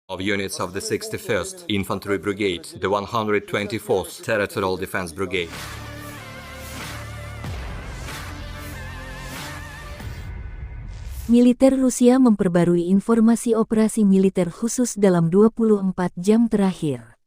of units of the 61st Infantry Brigade, the 124th Territorial Defense Brigade. Militer Rusia memperbarui informasi operasi militer khusus dalam 24 jam terakhir.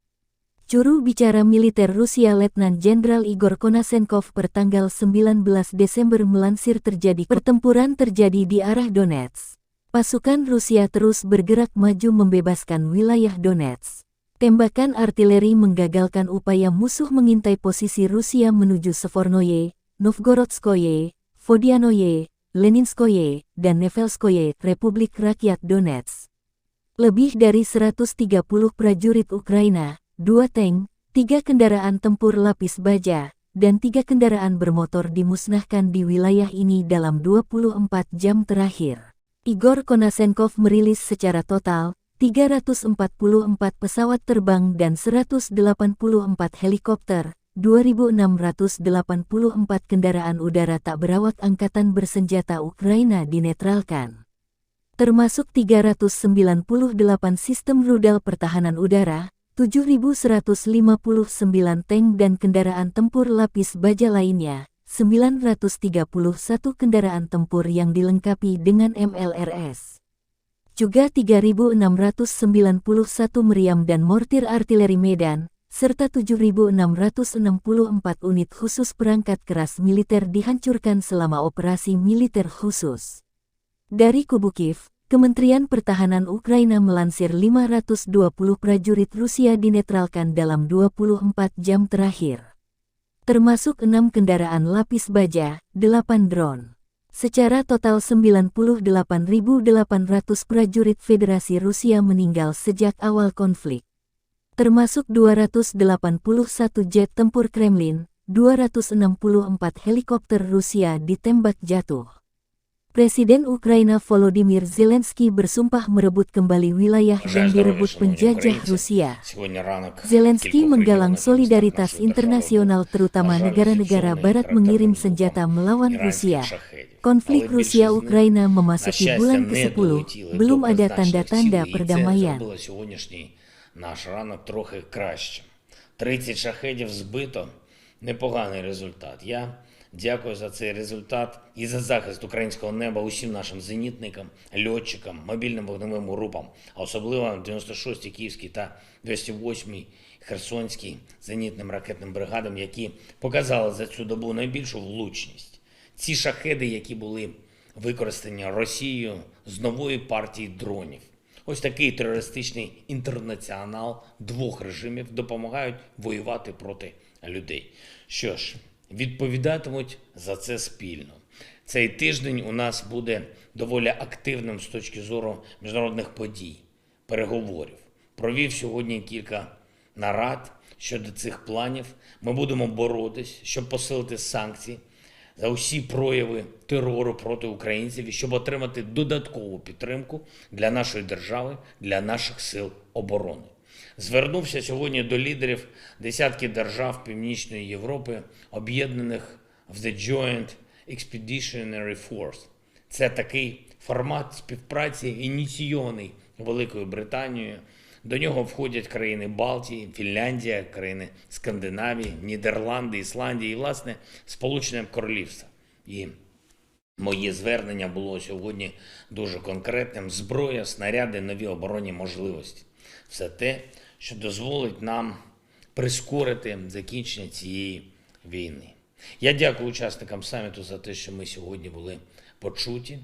Juru bicara militer Rusia Letnan Jenderal Igor Konashenkov pertanggal 19 Desember melansir pertempuran terjadi di arah Donetsk. Pasukan Rusia terus bergerak maju membebaskan wilayah Donetsk. Tembakan artileri menggagalkan upaya musuh mengintai posisi Rusia menuju Sevornoye, Novgorodskoye, Vodianoye, Leninskoye, dan Nevelskoye, Republik Rakyat Donetsk. Lebih dari 130 prajurit Ukraina, 2 tank, 3 kendaraan tempur lapis baja, dan 3 kendaraan bermotor dimusnahkan di wilayah ini dalam 24 jam terakhir. Igor Konashenkov merilis secara total, 344 pesawat terbang dan 184 helikopter, 2.684 kendaraan udara tak berawak angkatan bersenjata Ukraina dinetralkan. Termasuk 398 sistem rudal pertahanan udara, 7.159 tank dan kendaraan tempur lapis baja lainnya, 931 kendaraan tempur yang dilengkapi dengan MLRS. Juga 3.691 meriam dan mortir artileri Medan, serta 7.664 unit khusus perangkat keras militer dihancurkan selama operasi militer khusus. Dari kubu Kiev, Kementerian Pertahanan Ukraina melansir 520 prajurit Rusia dinetralkan dalam 24 jam terakhir. Termasuk 6 kendaraan lapis baja, 8 drone. Secara total 98.800 prajurit Federasi Rusia meninggal sejak awal konflik. Termasuk 281 jet tempur Kremlin, 264 helikopter Rusia ditembak jatuh. Presiden Ukraina Volodymyr Zelensky bersumpah merebut kembali wilayah yang direbut penjajah Rusia. Zelensky menggalang solidaritas internasional terutama negara-negara barat mengirim senjata melawan Rusia. Konflik Rusia-Ukraina memasuki bulan ke-10, belum ada tanda-tanda perdamaian. Наш ранок трохи краще. 30 шахедів збито. Непоганий результат. Я дякую за цей результат і за захист українського неба усім нашим зенітникам, льотчикам, мобільним вогневим групам, а особливо 96-й Київській та 208-й Херсонській зенітним ракетним бригадам, які показали за цю добу найбільшу влучність. Ці шахеди, які були використані Росією з нової партії дронів. Ось такий терористичний інтернаціонал двох режимів допомагають воювати проти людей. Що ж, відповідатимуть за це спільно. Цей тиждень у нас буде доволі активним з точки зору міжнародних подій, переговорів. Провів сьогодні кілька нарад щодо цих планів. Ми будемо боротись, щоб посилити санкції за усі прояви терору проти українців і щоб отримати додаткову підтримку для нашої держави, для наших сил оборони. Звернувся сьогодні до лідерів десятків держав Північної Європи, об'єднаних в The Joint Expeditionary Force. Це такий формат співпраці, ініційований Великою Британією. До нього входять країни Балтії, Фінляндія, країни Скандинавії, Нідерланди, Ісландія і, власне, Сполучене Королівство. І моє звернення було сьогодні дуже конкретним. Зброя, снаряди, нові оборонні можливості. Все те, що дозволить нам прискорити закінчення цієї війни. Я дякую учасникам саміту за те, що ми сьогодні були почуті.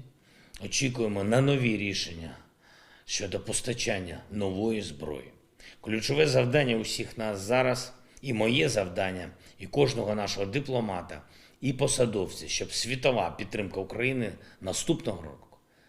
Очікуємо на нові рішення щодо постачання нової зброї. Ключове завдання усіх нас зараз, і моє завдання, і кожного нашого дипломата, і посадовця, щоб світова підтримка України наступного року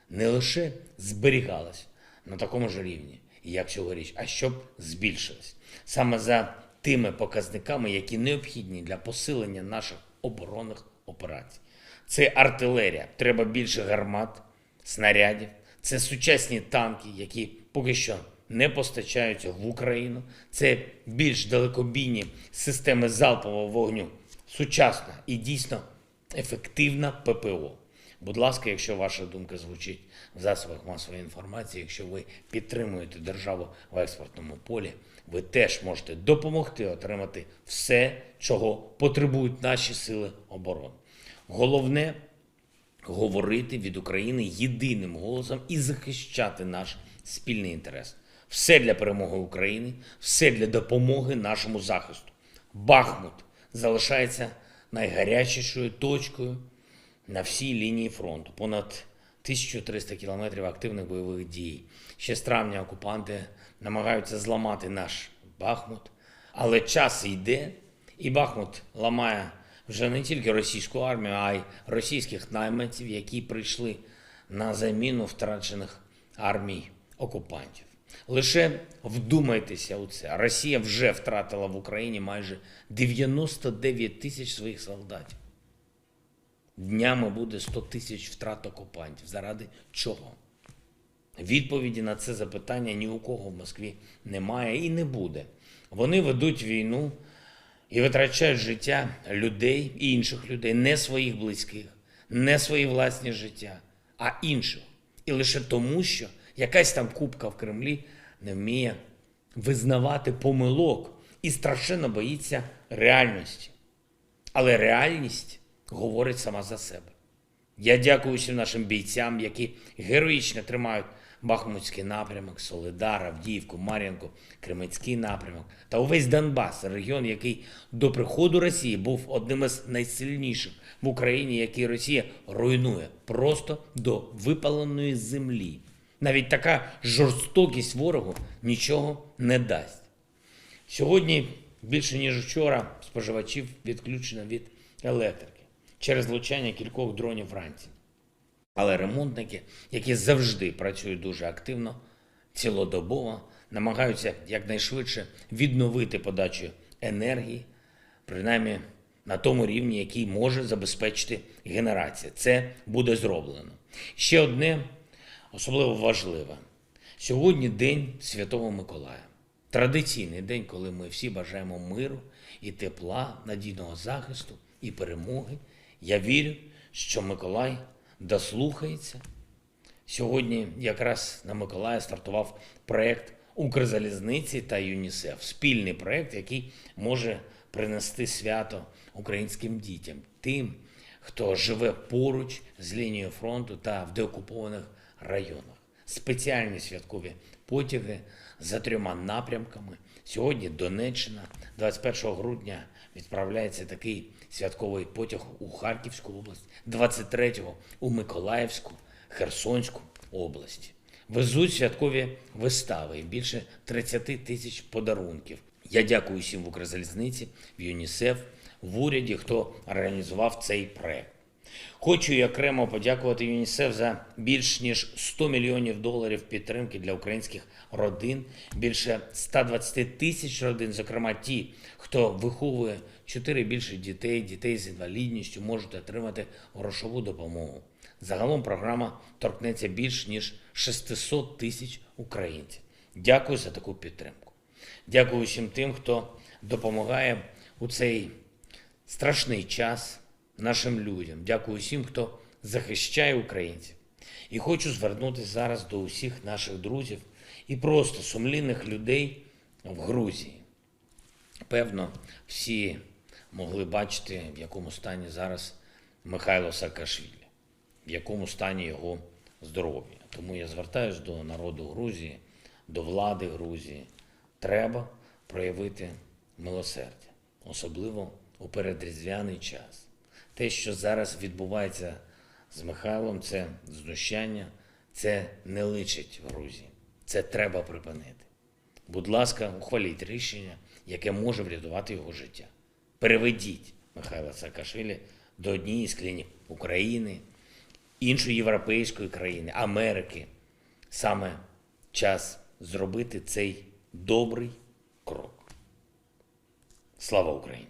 не лише зберігалась на такому ж рівні, як цьогоріч, а щоб збільшилась. Саме за тими показниками, які необхідні для посилення наших оборонних операцій. Це артилерія, треба більше гармат, снарядів, це сучасні танки, які поки що не постачаються в Україну. Це більш далекобійні системи залпового вогню, сучасна і дійсно ефективна ППО. Будь ласка, якщо ваша думка звучить в засобах масової інформації, якщо ви підтримуєте державу в експортному полі, ви теж можете допомогти отримати все, чого потребують наші сили оборони. Головне – говорити від України єдиним голосом і захищати наш спільний інтерес. Все для перемоги України, все для допомоги нашому захисту. Бахмут залишається найгарячішою точкою на всій лінії фронту. Понад 1300 кілометрів активних бойових дій. Ще з травня окупанти намагаються зламати наш Бахмут. Але час йде, і Бахмут ламає вже не тільки російську армію, а й російських найманців, які прийшли на заміну втрачених армій окупантів. Лише вдумайтеся у це. Росія вже втратила в Україні майже 99 тисяч своїх солдатів. Днями буде 100 тисяч втрат окупантів. Заради чого? Відповіді на це запитання ні у кого в Москві немає і не буде. Вони ведуть війну і витрачають життя людей і інших людей, не своїх близьких, не свої власні життя, а інших. І лише тому, що якась там купка в Кремлі не вміє визнавати помилок і страшенно боїться реальності. Але реальність говорить сама за себе. Я дякую всім нашим бійцям, які героїчно тримають Бахмутський напрямок, Солидар, Авдіївку, Мар'їнку, Кременський напрямок та увесь Донбас, регіон, який до приходу Росії був одним із найсильніших в Україні, який Росія руйнує просто до випаленої землі. Навіть така жорстокість ворогу нічого не дасть. Сьогодні більше ніж вчора споживачів відключено від електрики через влучання кількох дронів вранці. Але ремонтники, які завжди працюють дуже активно, цілодобово, намагаються якнайшвидше відновити подачу енергії, принаймні на тому рівні, який може забезпечити генерація. Це буде зроблено. Ще одне особливо важливе. Сьогодні День Святого Миколая. Традиційний день, коли ми всі бажаємо миру і тепла, надійного захисту і перемоги. Я вірю, що Миколай дослухається. Сьогодні якраз на Миколая стартував проєкт Укрзалізниці та ЮНІСЕФ. Спільний проєкт, який може принести свято українським дітям, тим, хто живе поруч з лінією фронту та в деокупованих районах. Спеціальні святкові потяги за 3 напрямками. Сьогодні Донеччина, 21 грудня відправляється такий святковий потяг у Харківську область, 23-го у Миколаївську, Херсонську області. Везуть святкові вистави і більше 30 тисяч подарунків. Я дякую всім в Укрзалізниці, в ЮНІСЕФ, в уряді, хто організував цей проект. Хочу і окремо подякувати ЮНІСЕФ за більш ніж $100 мільйонів підтримки для українських родин, більше 120 тисяч родин, зокрема ті, хто виховує 4 і більше дітей, дітей з інвалідністю, можуть отримати грошову допомогу. Загалом програма торкнеться більш ніж 600 тисяч українців. Дякую за таку підтримку. Дякую всім тим, хто допомагає у цей страшний час нашим людям. Дякую всім, хто захищає українців. І хочу звернутися зараз до усіх наших друзів і просто сумлінних людей в Грузії. Певно, всі могли бачити, в якому стані зараз Михайло Саакашвілі, в якому стані його здоров'я. Тому я звертаюся до народу Грузії, до влади Грузії. Треба проявити милосердя, особливо у передріздвяний час. Те, що зараз відбувається з Михайлом, це знущання, це не личить Грузії. Це треба припинити. Будь ласка, ухваліть рішення, яке може врятувати його життя. Переведіть Михайла Саакашвілі до однієї з клінік України, іншої європейської країни, Америки. Саме час зробити цей добрий крок. Слава Україні!